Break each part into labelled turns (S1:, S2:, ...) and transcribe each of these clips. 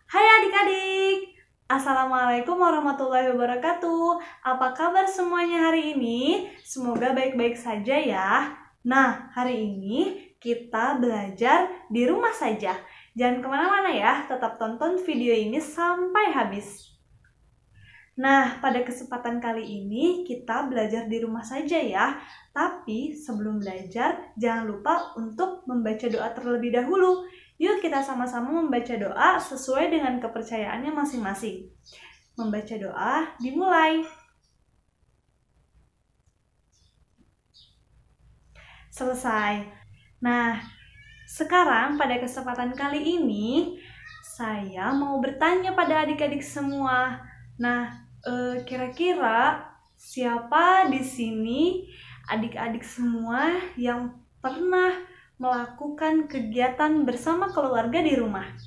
S1: Hai adik-adik, Assalamualaikum warahmatullahi wabarakatuh. Apa kabar semuanya hari ini? Semoga baik-baik saja ya. Nah, hari ini kita belajar di rumah saja. Jangan kemana-mana ya, tetap tonton video ini sampai habis. Nah, pada kesempatan kali ini kita belajar di rumah saja ya. Tapi sebelum belajar, jangan lupa untuk membaca doa terlebih dahulu. Yuk kita sama-sama membaca doa sesuai dengan kepercayaannya masing-masing. Membaca doa dimulai. Selesai. Nah, sekarang pada kesempatan kali ini, saya mau bertanya pada adik-adik semua. Nah, kira-kira siapa di sini adik-adik semua yang pernah melakukan kegiatan bersama keluarga di rumah?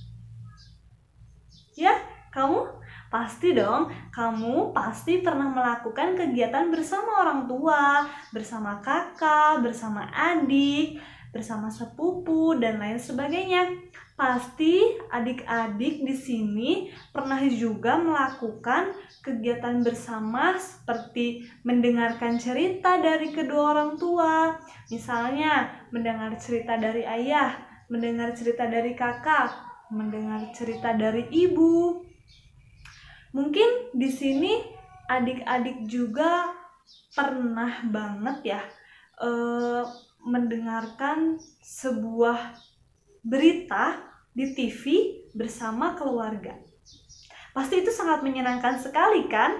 S1: Ya, kamu? Pasti dong, kamu pasti pernah melakukan kegiatan bersama orang tua, bersama kakak, bersama adik, bersama sepupu, dan lain sebagainya. Pasti adik-adik di sini pernah juga melakukan kegiatan bersama seperti mendengarkan cerita dari kedua orang tua. Misalnya, mendengar cerita dari ayah, mendengar cerita dari kakak, mendengar cerita dari ibu. Mungkin di sini adik-adik juga pernah banget ya mendengarkan sebuah berita di TV bersama keluarga. Pasti itu sangat menyenangkan sekali kan?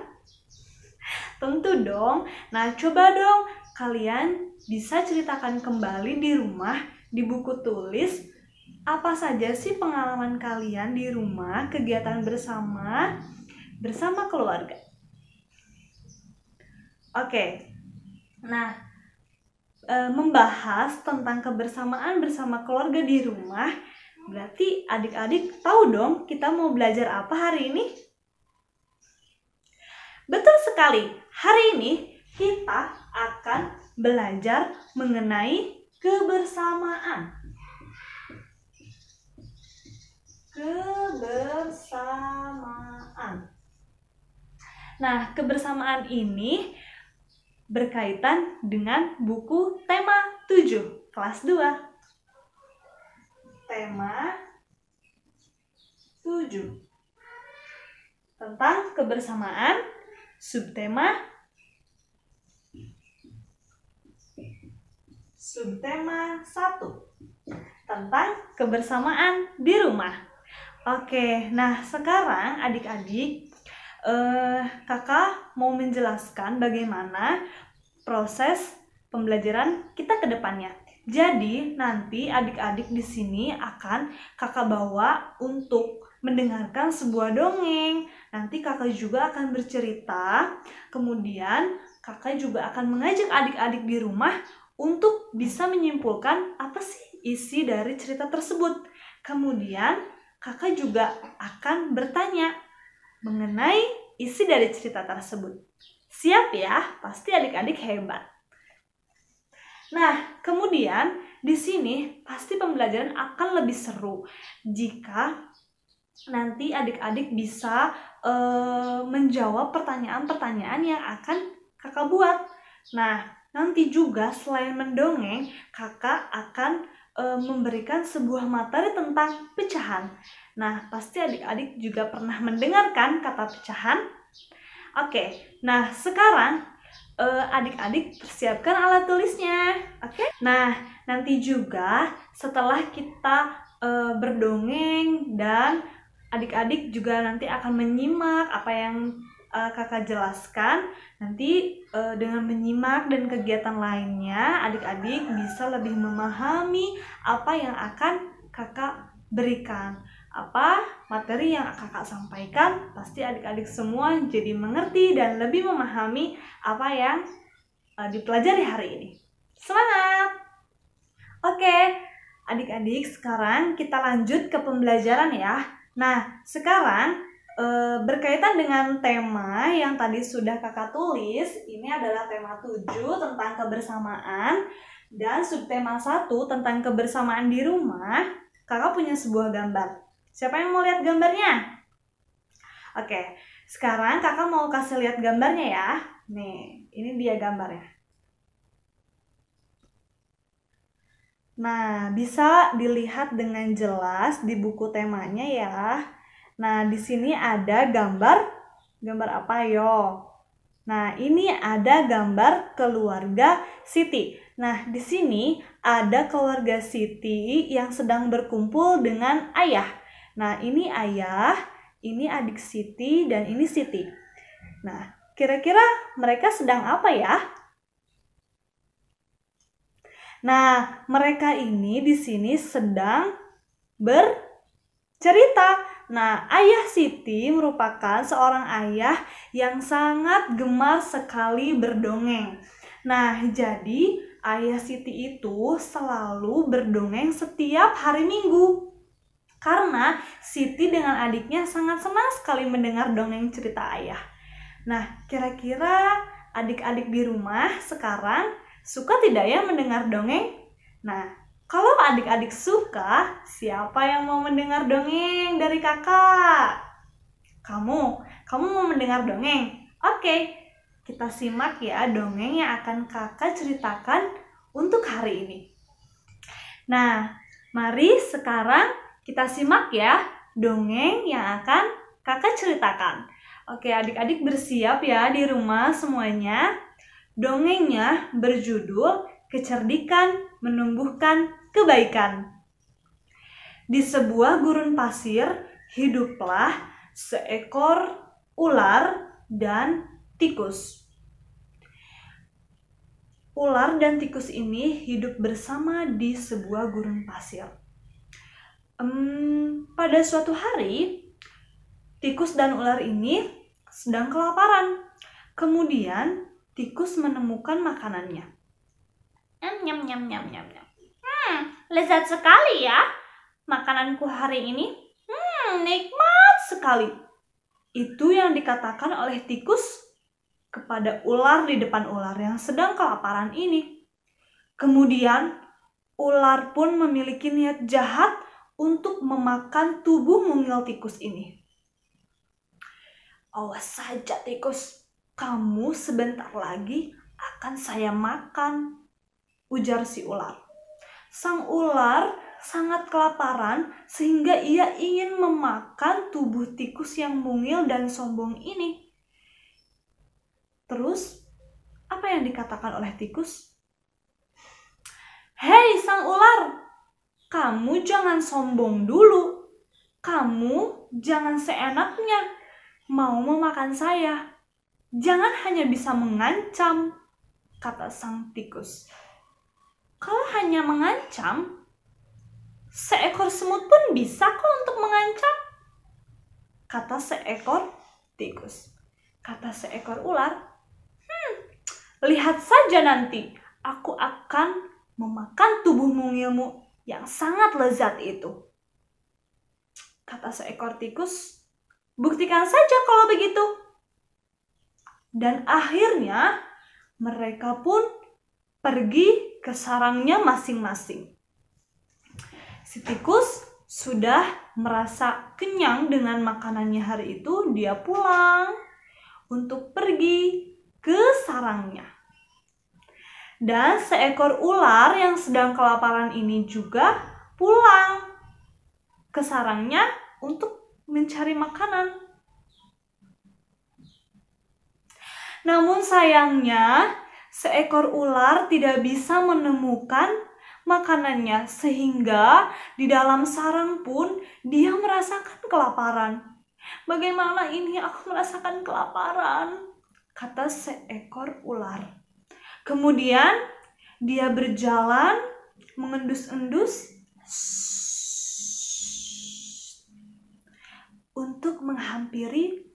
S1: Tentu dong. Nah, coba dong kalian bisa ceritakan kembali di rumah, di buku tulis, apa saja sih pengalaman kalian di rumah, kegiatan bersama keluarga. Oke. Nah, membahas tentang kebersamaan bersama keluarga di rumah, berarti adik-adik tahu dong kita mau belajar apa hari ini? Betul sekali, hari ini kita akan belajar mengenai kebersamaan. Kebersamaan. Nah, kebersamaan ini berkaitan dengan buku tema 7, kelas 2. Tema 7. Tentang kebersamaan, subtema 1. Tentang kebersamaan di rumah. Oke, nah sekarang adik-adik, kakak mau menjelaskan bagaimana proses pembelajaran kita ke depannya. Jadi nanti adik-adik di sini akan kakak bawa untuk mendengarkan sebuah dongeng. Nanti kakak juga akan bercerita. Kemudian kakak juga akan mengajak adik-adik di rumah untuk bisa menyimpulkan apa sih isi dari cerita tersebut. Kemudian kakak juga akan bertanya mengenai isi dari cerita tersebut. Siap ya? Pasti adik-adik hebat. Nah, kemudian di sini pasti pembelajaran akan lebih seru jika nanti adik-adik bisa menjawab pertanyaan-pertanyaan yang akan kakak buat. Nah, nanti juga selain mendongeng, kakak akan memberikan sebuah materi tentang pecahan. Nah, pasti adik-adik juga pernah mendengarkan kata pecahan. Oke, nah sekarang adik-adik persiapkan alat tulisnya. Oke? Nah, nanti juga setelah kita berdongeng dan adik-adik juga nanti akan menyimak apa yang kakak jelaskan. Nanti dengan menyimak dan kegiatan lainnya, adik-adik bisa lebih memahami apa yang akan kakak berikan. Apa materi yang kakak sampaikan, pasti adik-adik semua jadi mengerti dan lebih memahami apa yang dipelajari hari ini. Semangat! Oke, adik-adik sekarang kita lanjut ke pembelajaran ya. Nah, sekarang berkaitan dengan tema yang tadi sudah kakak tulis, ini adalah tema 7 tentang kebersamaan dan subtema 1 tentang kebersamaan di rumah. Kakak punya sebuah gambar. Siapa yang mau lihat gambarnya? Oke, sekarang kakak mau kasih lihat gambarnya ya. Nih, ini dia gambarnya. Nah, bisa dilihat dengan jelas di buku temanya ya. Nah, di sini ada gambar apa yo? Nah, ini ada gambar keluarga Siti. Nah, di sini ada keluarga Siti yang sedang berkumpul dengan ayah. Nah, ini ayah, ini adik Siti, dan ini Siti. Nah, kira-kira mereka sedang apa ya? Nah, mereka ini di sini sedang bercerita. Nah, ayah Siti merupakan seorang ayah yang sangat gemar sekali berdongeng. Nah, jadi ayah Siti itu selalu berdongeng setiap hari Minggu. Karena Siti dengan adiknya sangat senang sekali mendengar dongeng cerita ayah. Nah, kira-kira adik-adik di rumah sekarang suka tidak ya mendengar dongeng? Nah, kalau adik-adik suka, siapa yang mau mendengar dongeng dari kakak? Kamu mau mendengar dongeng? Oke, kita simak ya dongeng yang akan kakak ceritakan untuk hari ini. Nah, mari sekarang kita simak ya dongeng yang akan kakak ceritakan. Oke, adik-adik bersiap ya di rumah semuanya. Dongengnya berjudul Kecerdikan Menumbuhkan Kebaikan. Di sebuah gurun pasir, hiduplah seekor ular dan tikus. Ular dan tikus ini hidup bersama di sebuah gurun pasir. Pada suatu hari, tikus dan ular ini sedang kelaparan. Kemudian, tikus menemukan makanannya. Nyam, nyam, nyam, nyam, nyam. Lezat sekali ya makananku hari ini. Nikmat sekali. Itu yang dikatakan oleh tikus kepada ular di depan ular yang sedang kelaparan ini. Kemudian, ular pun memiliki niat jahat untuk memakan tubuh mungil tikus ini. Awas saja tikus, kamu sebentar lagi akan saya makan, ujar si ular. Sang ular sangat kelaparan sehingga ia ingin memakan tubuh tikus yang mungil dan sombong ini. Terus, apa yang dikatakan oleh tikus? Hei sang ular, kamu jangan sombong dulu. Kamu jangan seenaknya mau memakan saya. Jangan hanya bisa mengancam, kata sang tikus. Kalau hanya mengancam, seekor semut pun bisa kok untuk mengancam, kata seekor tikus. Kata seekor ular, lihat saja nanti, aku akan memakan tubuh mungilmu yang sangat lezat itu. Kata seekor tikus, buktikan saja kalau begitu. Dan akhirnya mereka pun pergi ke sarangnya masing-masing. Si tikus sudah merasa kenyang dengan makanannya hari itu, dia pulang untuk pergi ke sarangnya. Dan seekor ular yang sedang kelaparan ini juga pulang ke sarangnya untuk mencari makanan. Namun sayangnya, seekor ular tidak bisa menemukan makanannya, sehingga di dalam sarang pun dia merasakan kelaparan. Bagaimana ini aku merasakan kelaparan? Kata seekor ular. Kemudian dia berjalan mengendus-endus untuk menghampiri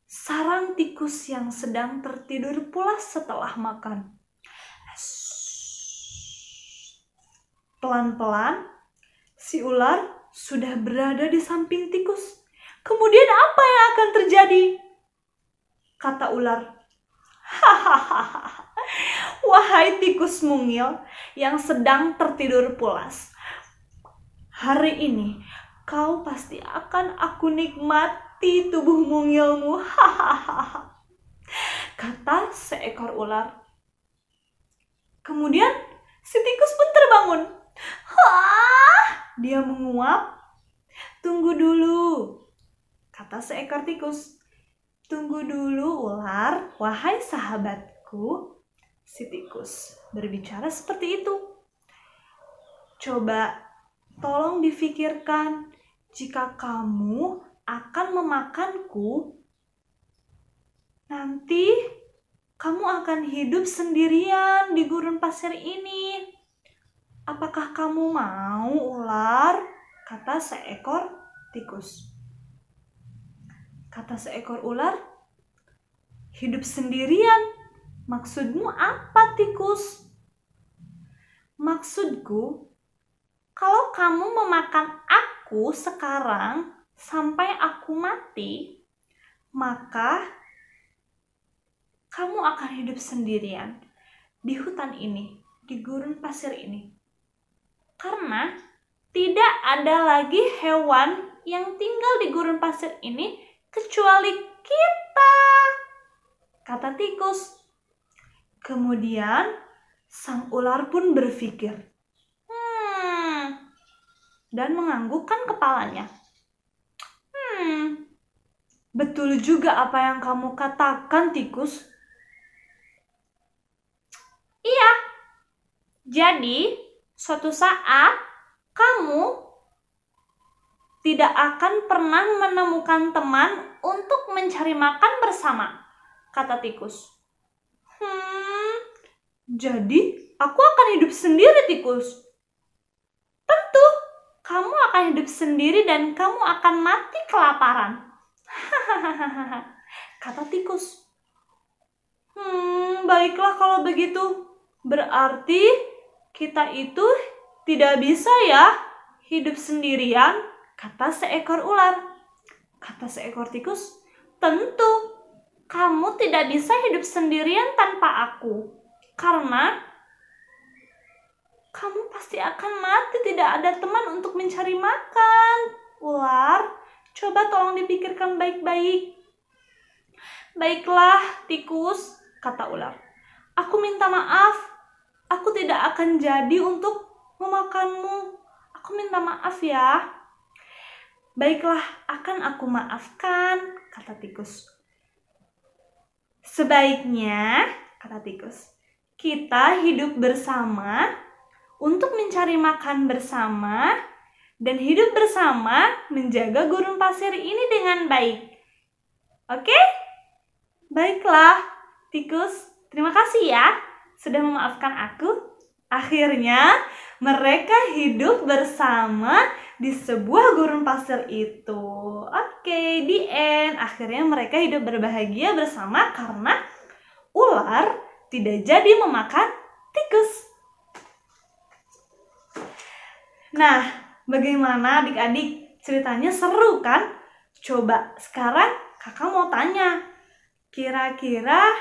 S1: sarang tikus yang sedang tertidur pulas setelah makan. Pelan-pelan, si ular sudah berada di samping tikus. Kemudian apa yang akan terjadi? Kata ular. Hahaha. Wahai tikus mungil yang sedang tertidur pulas. Hari ini kau pasti akan aku nikmati tubuh mungilmu. Hahaha, kata seekor ular. Kemudian si tikus pun terbangun. Hah, dia menguap. Tunggu dulu, kata seekor tikus. Tunggu dulu ular, wahai sahabatku. Si tikus berbicara seperti itu. Coba tolong difikirkan, jika kamu akan memakanku, nanti kamu akan hidup sendirian di gurun pasir ini. Apakah kamu mau, ular? Kata seekor tikus. Kata seekor ular, hidup sendirian? Maksudmu apa, tikus? Maksudku, kalau kamu memakan aku sekarang sampai aku mati, maka kamu akan hidup sendirian di hutan ini, di gurun pasir ini. Karena tidak ada lagi hewan yang tinggal di gurun pasir ini kecuali kita, kata tikus. Kemudian sang ular pun berpikir, dan menganggukkan kepalanya. Betul juga apa yang kamu katakan, tikus. Iya, jadi suatu saat kamu tidak akan pernah menemukan teman untuk mencari makan bersama, kata tikus. Jadi aku akan hidup sendiri, tikus. Tentu, kamu akan hidup sendiri dan kamu akan mati kelaparan. Hahaha, kata tikus. Baiklah kalau begitu. Berarti kita itu tidak bisa ya hidup sendirian, kata seekor ular. Kata seekor tikus, tentu kamu tidak bisa hidup sendirian tanpa aku. Karena kamu pasti akan mati, tidak ada teman untuk mencari makan. Ular, coba tolong dipikirkan baik-baik. Baiklah, tikus, kata ular. Aku minta maaf. Aku tidak akan jadi untuk memakanmu. Aku minta maaf ya. Baiklah, akan aku maafkan, kata tikus. Sebaiknya, kata tikus, kita hidup bersama untuk mencari makan bersama dan hidup bersama menjaga gurun pasir ini dengan baik. Oke? Baiklah, tikus. Terima kasih ya sudah memaafkan aku. Akhirnya mereka hidup bersama di sebuah gurun pasir itu. Oke, the end. Akhirnya mereka hidup berbahagia bersama karena ular tidak jadi memakan tikus. Nah, bagaimana adik-adik? Ceritanya seru kan? Coba sekarang kakak mau tanya, kira-kira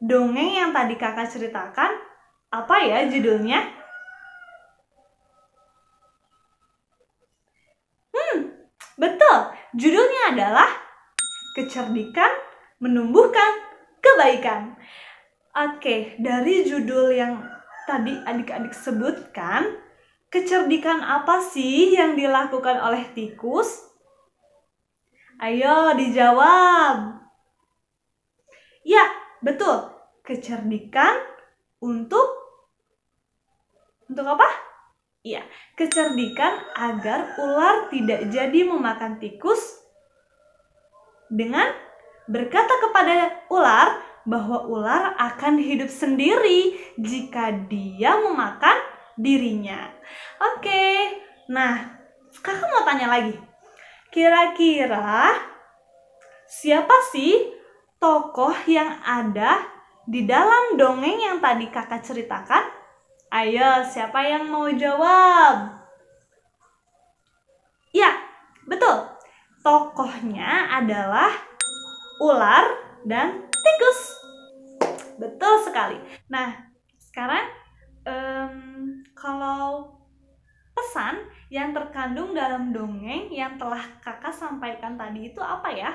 S1: dongeng yang tadi kakak ceritakan apa ya judulnya? Betul, judulnya adalah Kecerdikan Menumbuhkan Kebaikan. Oke, dari judul yang tadi adik-adik sebutkan, kecerdikan apa sih yang dilakukan oleh tikus? Ayo dijawab. Ya, betul. Kecerdikan untuk apa? Iya, kecerdikan agar ular tidak jadi memakan tikus dengan berkata kepada ular bahwa ular akan hidup sendiri jika dia memakan dirinya. Oke, nah kakak mau tanya lagi. Kira-kira siapa sih tokoh yang ada di dalam dongeng yang tadi kakak ceritakan? Ayo, siapa yang mau jawab? Ya, betul. Tokohnya adalah ular dan tikus. Betul sekali. Nah, sekarang kalau pesan yang terkandung dalam dongeng yang telah kakak sampaikan tadi itu apa ya?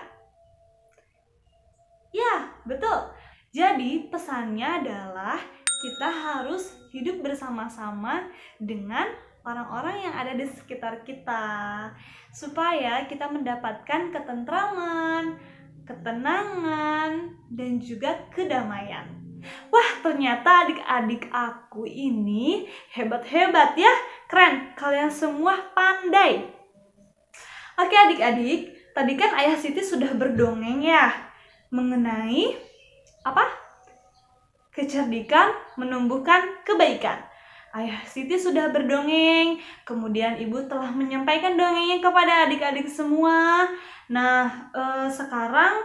S1: Ya, betul. Jadi pesannya adalah kita harus hidup bersama-sama dengan orang-orang yang ada di sekitar kita, supaya kita mendapatkan ketentraman, ketenangan, dan juga kedamaian. Wah, ternyata adik-adik aku ini hebat-hebat ya. Keren, kalian semua pandai. Oke adik-adik, tadi kan Ayah Siti sudah berdongeng ya mengenai apa? Kecerdikan menumbuhkan kebaikan. Ayah Siti sudah berdongeng, kemudian ibu telah menyampaikan dongengnya kepada adik-adik semua. Nah, sekarang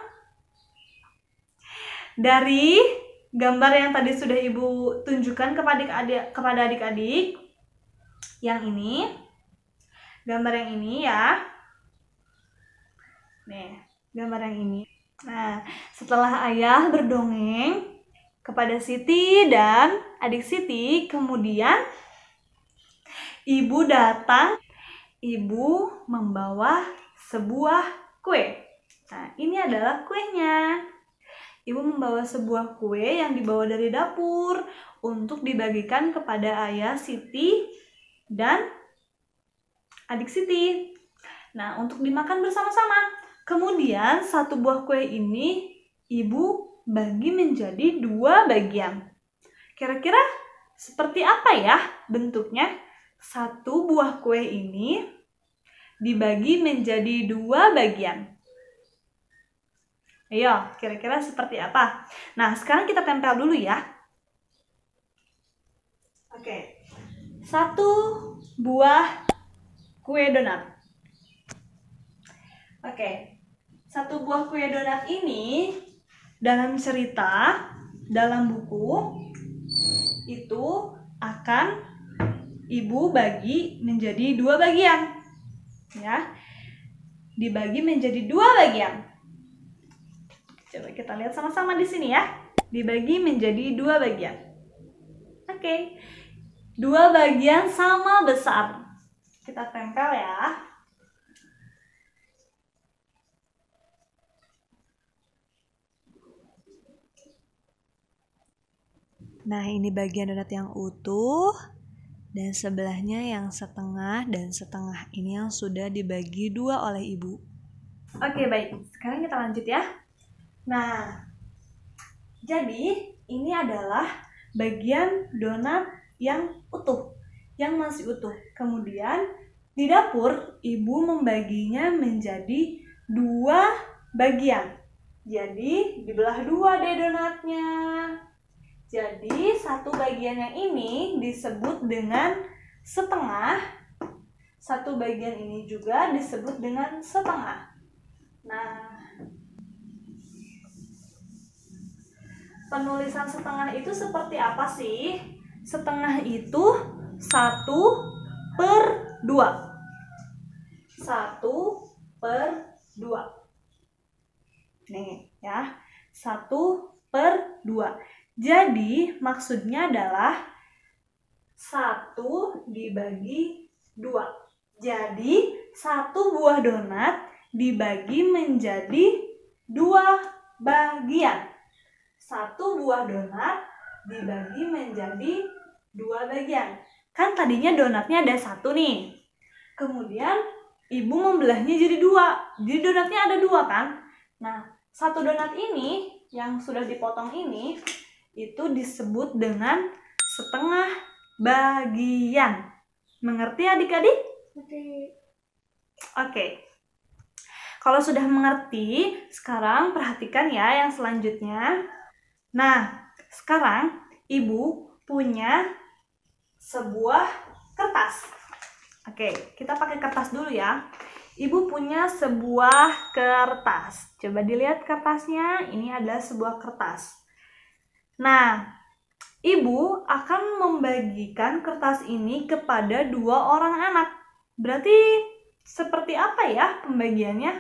S1: dari gambar yang tadi sudah ibu tunjukkan kepada adik-adik, yang ini, gambar yang ini ya. Nih, gambar yang ini. Nah, setelah ayah berdongeng kepada Siti dan adik Siti, kemudian ibu datang, ibu membawa sebuah kue. Nah, ini adalah kuenya. Ibu membawa sebuah kue yang dibawa dari dapur untuk dibagikan kepada ayah Siti dan adik Siti. Nah, untuk dimakan bersama-sama. Kemudian satu buah kue ini ibu bagi menjadi 2 bagian. Kira-kira seperti apa ya bentuknya? Satu buah kue ini dibagi menjadi 2 bagian. Ayo, kira-kira seperti apa? Nah, sekarang kita tempel dulu ya. Oke. 1 buah kue donat. Oke. 1 buah kue donat ini dalam cerita, dalam buku itu akan ibu bagi menjadi 2 bagian. Ya. Dibagi menjadi 2 bagian. Coba kita lihat sama-sama di sini ya. Dibagi menjadi 2 bagian. Oke. 2 bagian sama besar. Kita tempel ya. Nah, ini bagian donat yang utuh dan sebelahnya yang setengah dan setengah. Ini yang sudah dibagi 2 oleh ibu. Oke, baik. Sekarang kita lanjut ya. Nah, jadi ini adalah bagian donat yang utuh, yang masih utuh. Kemudian di dapur ibu membaginya menjadi 2 bagian. Jadi dibelah 2 deh donatnya. Jadi 1 bagian yang ini disebut dengan setengah. 1 bagian ini juga disebut dengan setengah. Nah, penulisan setengah itu seperti apa sih? Setengah itu 1/2. 1/2. Nih ya, 1/2. Jadi maksudnya adalah 1 dibagi 2. Jadi 1 buah donat dibagi menjadi 2 bagian. 1 buah donat dibagi menjadi 2 bagian. Kan tadinya donatnya ada 1 nih. Kemudian ibu membelahnya jadi 2. Jadi donatnya ada 2 kan? Nah, 1 donat ini yang sudah dipotong ini itu disebut dengan setengah bagian. Mengerti adik-adik? Oke. Kalau sudah mengerti, sekarang perhatikan ya yang selanjutnya. Nah, sekarang ibu punya sebuah kertas. Oke, kita pakai kertas dulu ya. Ibu punya sebuah kertas. Coba dilihat kertasnya. Ini adalah sebuah kertas. Nah, ibu akan membagikan kertas ini kepada 2 orang anak. Berarti seperti apa ya pembagiannya?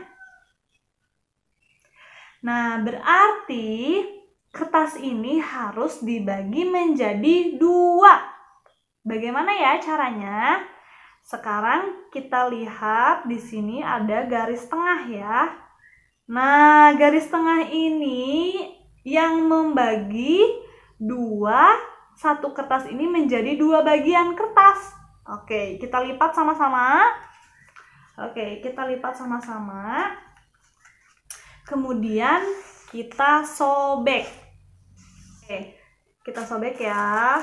S1: Nah, berarti kertas ini harus dibagi menjadi 2. Bagaimana ya caranya? sekarang kita lihat di sini ada garis tengah ya. Nah, garis tengah ini yang membagi satu kertas ini menjadi 2 bagian kertas. Oke, kita lipat sama-sama. Kemudian kita sobek. Oke, kita sobek ya.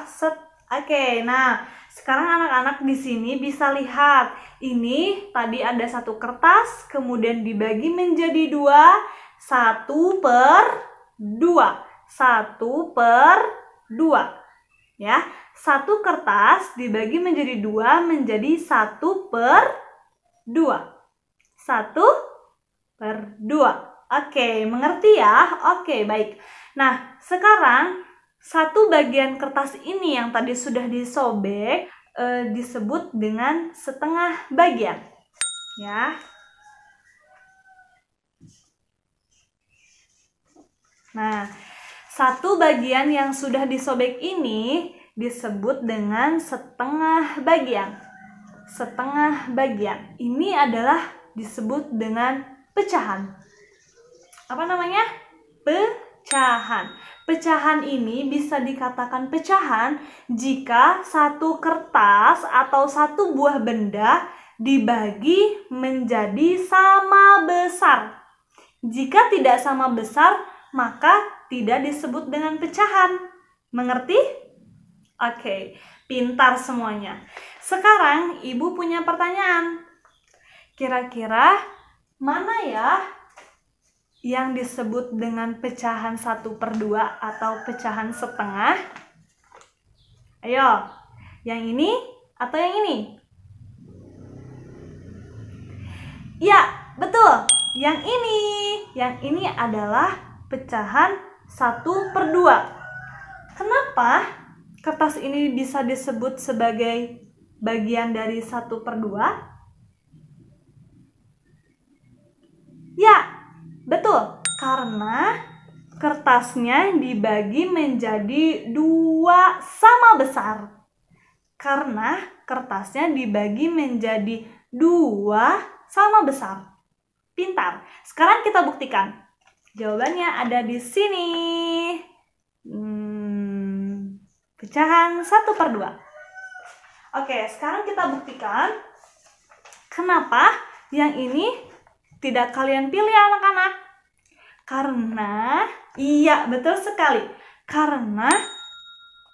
S1: Oke, nah sekarang anak-anak di sini bisa lihat. Ini tadi ada satu kertas, kemudian dibagi menjadi 2, 1/2. 1/2. Ya, satu kertas dibagi menjadi 2 menjadi 1/2. 1/2. Oke, mengerti ya? Oke, baik. Nah, sekarang satu bagian kertas ini yang tadi sudah disobek disebut dengan setengah bagian. Ya. Nah, satu bagian yang sudah disobek ini disebut dengan setengah bagian. Setengah bagian. Ini adalah disebut dengan pecahan. Apa namanya? Pecahan. Pecahan ini bisa dikatakan pecahan jika satu kertas atau satu buah benda dibagi menjadi sama besar. Jika tidak sama besar, maka tidak disebut dengan pecahan. Mengerti? Oke, pintar semuanya. Sekarang Ibu punya pertanyaan. Kira-kira mana ya yang disebut dengan pecahan 1/2 atau pecahan setengah? Ayo, yang ini atau yang ini? Ya, betul. Yang ini. Yang ini adalah pecahan 1/2. Kenapa kertas ini bisa disebut sebagai bagian dari 1/2? Ya, betul, karena kertasnya dibagi menjadi 2 sama besar. Karena kertasnya dibagi menjadi 2 sama besar. Pintar. Sekarang kita buktikan. Jawabannya ada di sini. Pecahan 1/2. Oke, sekarang kita buktikan kenapa yang ini tidak kalian pilih anak-anak. Karena, iya betul sekali. Karena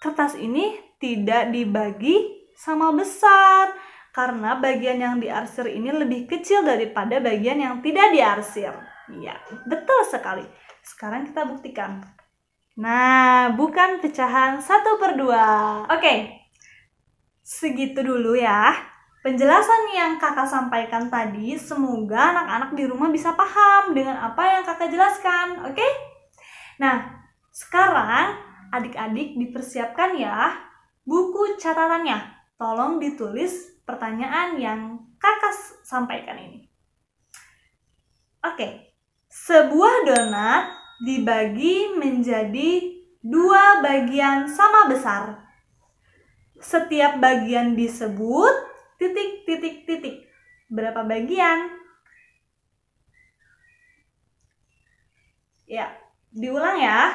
S1: kertas ini tidak dibagi sama besar. Karena bagian yang diarsir ini lebih kecil daripada bagian yang tidak diarsir. Iya, betul sekali. Sekarang kita buktikan. Nah, bukan pecahan 1/2. Oke, segitu dulu ya. Penjelasan yang kakak sampaikan tadi, semoga anak-anak di rumah bisa paham dengan apa yang kakak jelaskan, oke? Nah, sekarang adik-adik dipersiapkan ya buku catatannya. Tolong ditulis pertanyaan yang kakak sampaikan ini. Oke, sebuah donat dibagi menjadi 2 bagian sama besar. Setiap bagian disebut ... Berapa bagian? Ya, diulang ya.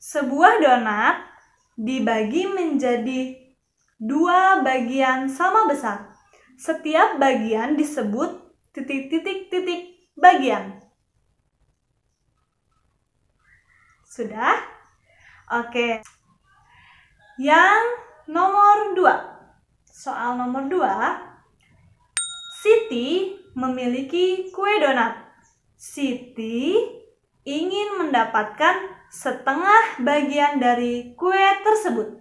S1: Sebuah donat dibagi menjadi 2 bagian sama besar. Setiap bagian disebut ... bagian. Sudah? Oke. Yang nomor 2. Soal nomor 2, Siti memiliki kue donat. Siti ingin mendapatkan setengah bagian dari kue tersebut.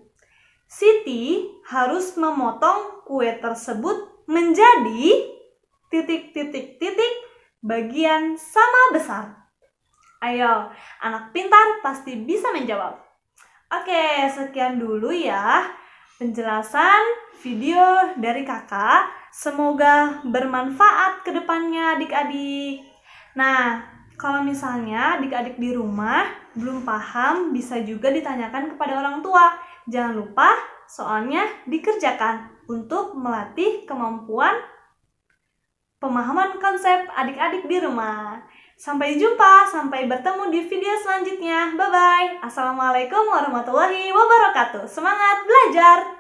S1: Siti harus memotong kue tersebut menjadi ... bagian sama besar. Ayo, anak pintar pasti bisa menjawab. Oke, sekian dulu ya penjelasan video dari kakak. Semoga bermanfaat ke depannya adik-adik. Nah, kalau misalnya adik-adik di rumah belum paham, bisa juga ditanyakan kepada orang tua. Jangan lupa soalnya dikerjakan untuk melatih kemampuan pemahaman konsep adik-adik di rumah. Sampai jumpa, sampai bertemu di video selanjutnya. Bye-bye. Assalamualaikum warahmatullahi wabarakatuh. Semangat belajar!